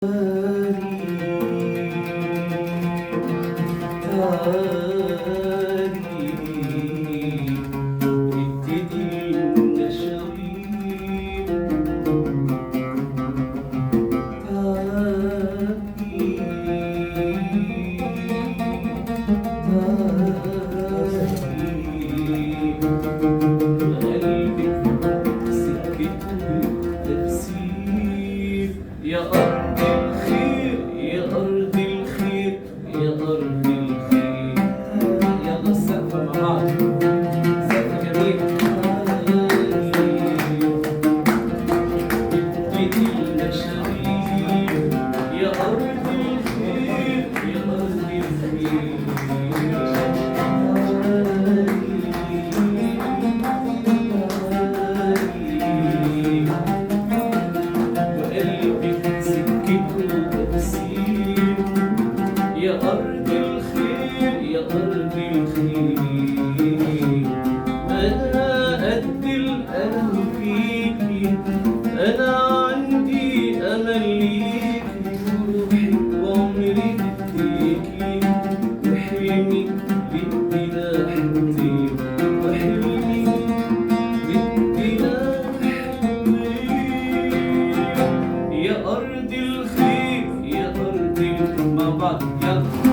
يا أرض الخير يا أرض الخير يا أرض الخير. يلا السقف مع بعض، سقف جميل. بيت المشاريع يا أرض الخير يا أرض الخير. يا أرض الخير يا أرض الخير. أنا قد الألم فيكي، أنا عندي أمل ليكي، روحي وعمري بديكي، وحلمي بدينا حبيب، وحلمي بدينا حبيب. يا أرض الخير يا أرض الخير. مع بعض يلا.